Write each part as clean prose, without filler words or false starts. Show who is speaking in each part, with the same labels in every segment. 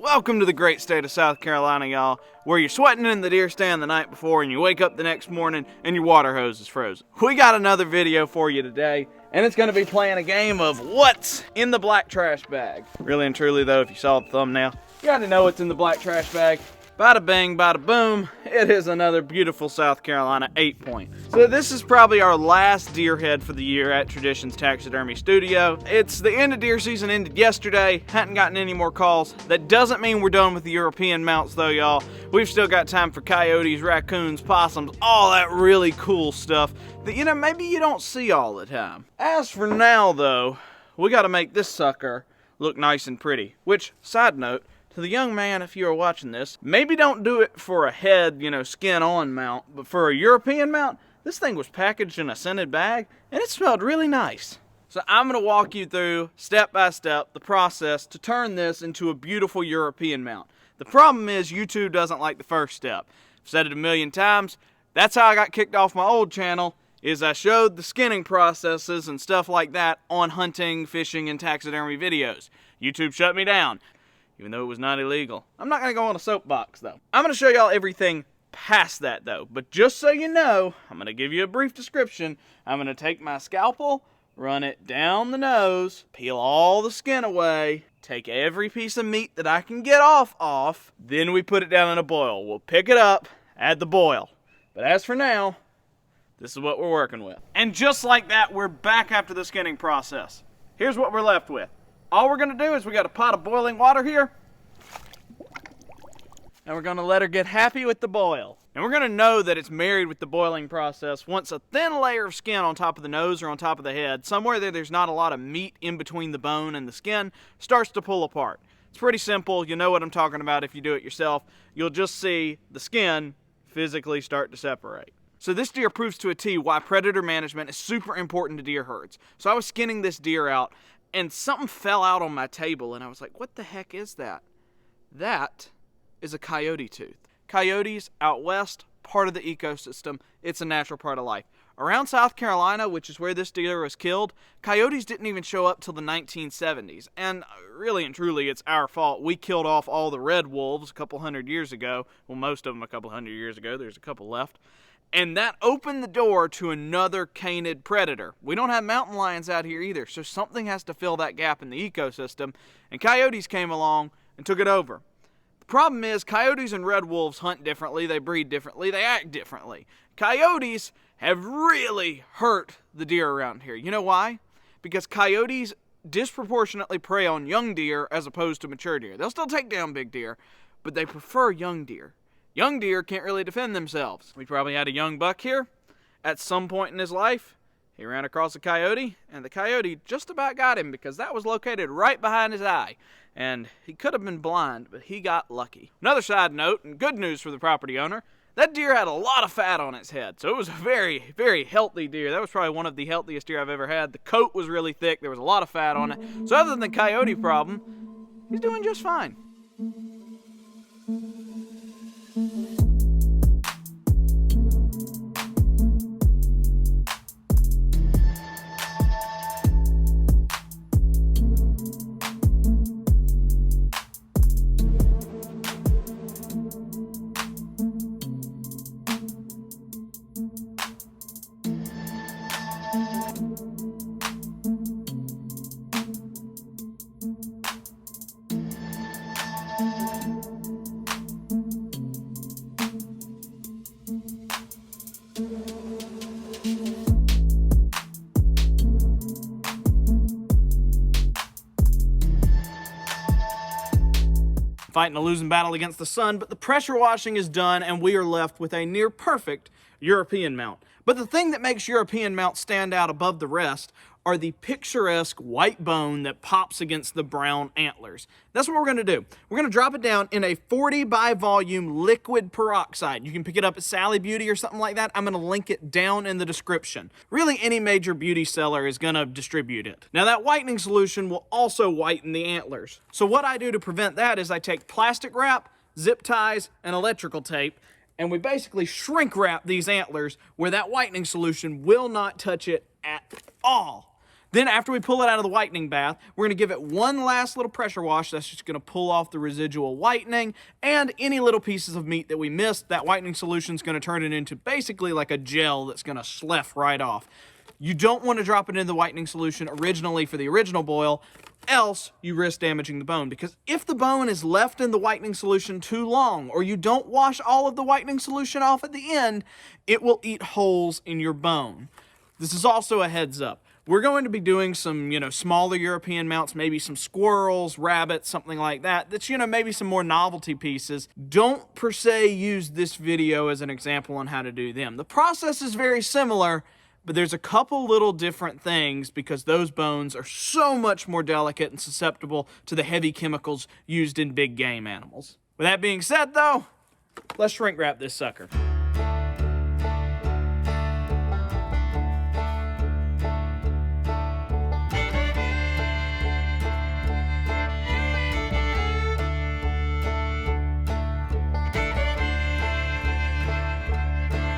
Speaker 1: Welcome to the great state of South Carolina, y'all, where you're sweating in the deer stand the night before and you wake up the next morning and your water hose is frozen. We got another video for you today, and it's going to be playing a game of what's in the black trash bag. Really and truly, though, if you saw the thumbnail, you got to know what's in the black trash bag. Bada bang, bada boom, it is another beautiful South Carolina 8-point. So this is probably our last deer head for the year at Traditions Taxidermy Studio. It's the end of deer season, ended yesterday, hadn't gotten any more calls. That doesn't mean we're done with the European mounts though, y'all. We've still got time for coyotes, raccoons, possums, all that really cool stuff that, you know, maybe you don't see all the time. As for now though, we gotta make this sucker look nice and pretty, which, side note, to the young man, if you are watching this, maybe don't do it for a head, you know, skin-on mount, but for a European mount, this thing was packaged in a scented bag, and it smelled really nice. So I'm going to walk you through, step by step, the process to turn this into a beautiful European mount. The problem is YouTube doesn't like the first step. I've said it a million times. That's how I got kicked off my old channel, is I showed the skinning processes and stuff like that on hunting, fishing, and taxidermy videos. YouTube shut me down, even though it was not illegal. I'm not going to go on a soapbox, though. I'm going to show y'all everything past that, though. But just so you know, I'm going to give you a brief description. I'm going to take my scalpel, run it down the nose, peel all the skin away, take every piece of meat that I can get off, then we put it down in a boil. We'll pick it up, add the boil. But as for now, this is what we're working with. And just like that, we're back after the skinning process. Here's what we're left with. All we're going to do is we got a pot of boiling water here, and we're going to let her get happy with the boil. And we're going to know that it's married with the boiling process once a thin layer of skin on top of the nose or on top of the head, somewhere there's not a lot of meat in between the bone and the skin, starts to pull apart. It's pretty simple. You know what I'm talking about if you do it yourself. You'll just see the skin physically start to separate. So this deer proves to a T why predator management is super important to deer herds. So I was skinning this deer out, and something fell out on my table, and I was like, what the heck is that? That is a coyote tooth. Coyotes out west, part of the ecosystem. It's a natural part of life. Around South Carolina, which is where this deer was killed, coyotes didn't even show up till the 1970s. And really and truly, it's our fault. We killed off all the red wolves a couple hundred years ago. Well, most of them a couple hundred years ago. There's a couple left. And that opened the door to another canid predator. We don't have mountain lions out here either, so something has to fill that gap in the ecosystem, and coyotes came along and took it over. The problem is coyotes and red wolves hunt differently, they breed differently, they act differently. Coyotes have really hurt the deer around here. You know why? Because coyotes disproportionately prey on young deer as opposed to mature deer. They'll still take down big deer, but they prefer young deer. Young deer can't really defend themselves. We probably had a young buck here. At some point in his life, he ran across a coyote, and the coyote just about got him because that was located right behind his eye. And he could have been blind, but he got lucky. Another side note, and good news for the property owner, that deer had a lot of fat on its head. So it was a very, very healthy deer. That was probably one of the healthiest deer I've ever had. The coat was really thick. There was a lot of fat on it. So other than the coyote problem, he's doing just fine. Fighting a losing battle against the sun, but the pressure washing is done and we are left with a near perfect European mount. But the thing that makes European mounts stand out above the rest are the picturesque white bone that pops against the brown antlers. That's what we're going to do. We're going to drop it down in a 40 by volume liquid peroxide. You can pick it up at Sally Beauty or something like that. I'm going to link it down in the description. Really, any major beauty seller is going to distribute it. Now, that whitening solution will also whiten the antlers. So what I do to prevent that is I take plastic wrap, zip ties, and electrical tape, and we basically shrink wrap these antlers where that whitening solution will not touch it at all. Then after we pull it out of the whitening bath, we're going to give it one last little pressure wash. That's just going to pull off the residual whitening and any little pieces of meat that we missed. That whitening solution is going to turn it into basically like a gel that's going to slough right off. You don't want to drop it in the whitening solution originally for the original boil, else you risk damaging the bone, because if the bone is left in the whitening solution too long, or you don't wash all of the whitening solution off at the end, it will eat holes in your bone. This is also a heads up. We're going to be doing some, smaller European mounts, maybe some squirrels, rabbits, something like that. That's, maybe some more novelty pieces. Don't per se use this video as an example on how to do them. The process is very similar, but there's a couple little different things because those bones are so much more delicate and susceptible to the heavy chemicals used in big game animals. With that being said, though, let's shrink wrap this sucker.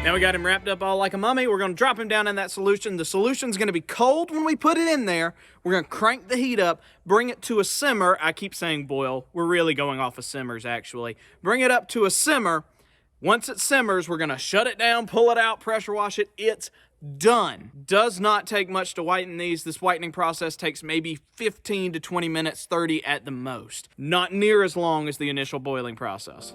Speaker 1: Now we got him wrapped up all like a mummy. We're going to drop him down in that solution. The solution's going to be cold when we put it in there. We're going to crank the heat up, bring it to a simmer. I keep saying boil. We're really going off of simmers, actually. Bring it up to a simmer. Once it simmers, we're going to shut it down, pull it out, pressure wash it. It's done. Does not take much to whiten these. This whitening process takes maybe 15 to 20 minutes, 30 at the most. Not near as long as the initial boiling process.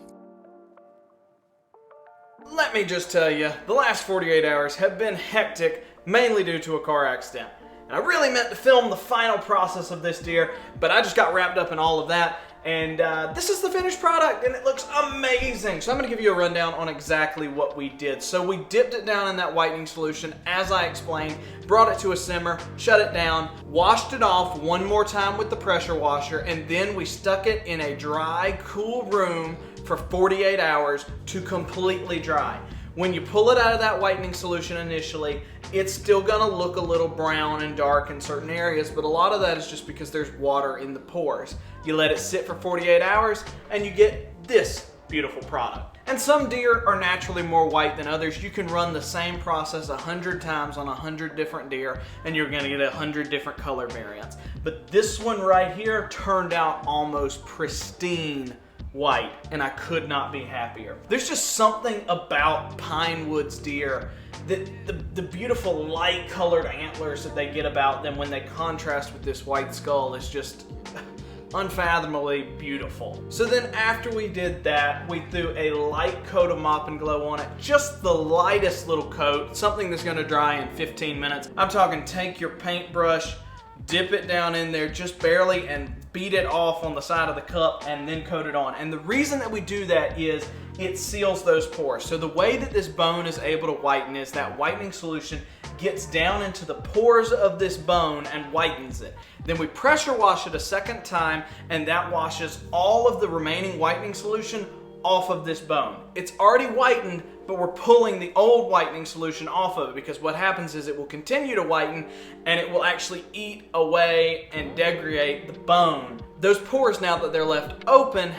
Speaker 1: Let me just tell you, the last 48 hours have been hectic, mainly due to a car accident. And I really meant to film the final process of this deer, but I just got wrapped up in all of that. And this is the finished product, and it looks amazing. So I'm gonna give you a rundown on exactly what we did. So we dipped it down in that whitening solution, as I explained, brought it to a simmer, shut it down, washed it off one more time with the pressure washer, and then we stuck it in a dry, cool room for 48 hours to completely dry. When you pull it out of that whitening solution initially, it's still gonna look a little brown and dark in certain areas, but a lot of that is just because there's water in the pores. You let it sit for 48 hours and you get this beautiful product. And some deer are naturally more white than others. You can run the same process 100 times on 100 different deer and you're gonna get 100 different color variants. But this one right here turned out almost pristine white, and I could not be happier. There's just something about pine woods deer, that the beautiful light colored antlers that they get about them when they contrast with this white skull is just unfathomably beautiful. So then after we did that, we threw a light coat of Mop and Glow on it, just the lightest little coat, something that's gonna dry in 15 minutes. I'm talking take your paintbrush, dip it down in there just barely and beat it off on the side of the cup and then coat it on. And the reason that we do that is it seals those pores. So the way that this bone is able to whiten is that whitening solution gets down into the pores of this bone and whitens it. Then we pressure wash it a second time and that washes all of the remaining whitening solution off of this bone. It's already whitened, but we're pulling the old whitening solution off of it because what happens is it will continue to whiten and it will actually eat away and degrade the bone. Those pores, now that they're left open,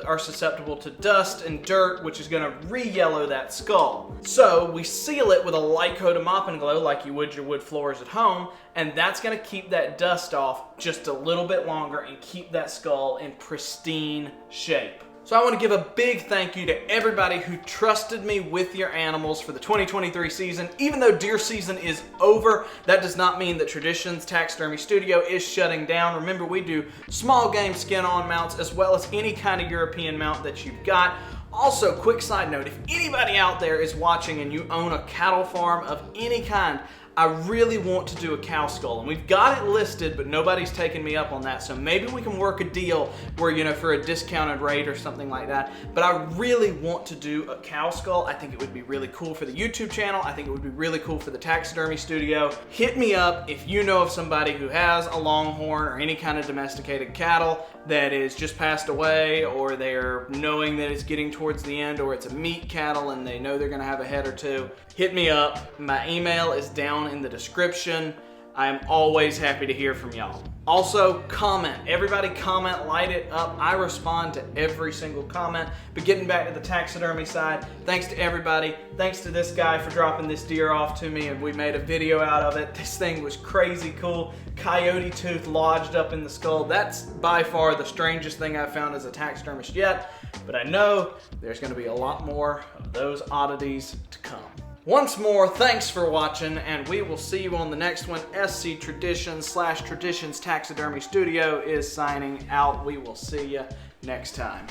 Speaker 1: are susceptible to dust and dirt, which is gonna re-yellow that skull. So we seal it with a light coat of Mop and Glow like you would your wood floors at home, and that's gonna keep that dust off just a little bit longer and keep that skull in pristine shape. So I want to give a big thank you to everybody who trusted me with your animals for the 2023 season. Even though deer season is over, that does not mean that Traditions Taxidermy Studio is shutting down. Remember, we do small game skin-on mounts as well as any kind of European mount that you've got. Also, quick side note, if anybody out there is watching and you own a cattle farm of any kind, I really want to do a cow skull, and we've got it listed, but nobody's taken me up on that. So maybe we can work a deal where, for a discounted rate or something like that. But I really want to do a cow skull. I think it would be really cool for the YouTube channel. I think it would be really cool for the taxidermy studio. Hit me up if you know of somebody who has a longhorn or any kind of domesticated cattle that is just passed away, or they're knowing that it's getting towards the end, or it's a meat cattle and they know they're gonna have a head or two. Hit me up. My email is down in the description. I am always happy to hear from y'all. Also, comment. Everybody comment, light it up. I respond to every single comment. But getting back to the taxidermy side, thanks to everybody. Thanks to this guy for dropping this deer off to me, and we made a video out of it. This thing was crazy cool. Coyote tooth lodged up in the skull. That's by far the strangest thing I've found as a taxidermist yet. But I know there's going to be a lot more of those oddities to come. Once more, thanks for watching, and we will see you on the next one. SC Traditions / Traditions Taxidermy Studio is signing out. We will see you next time.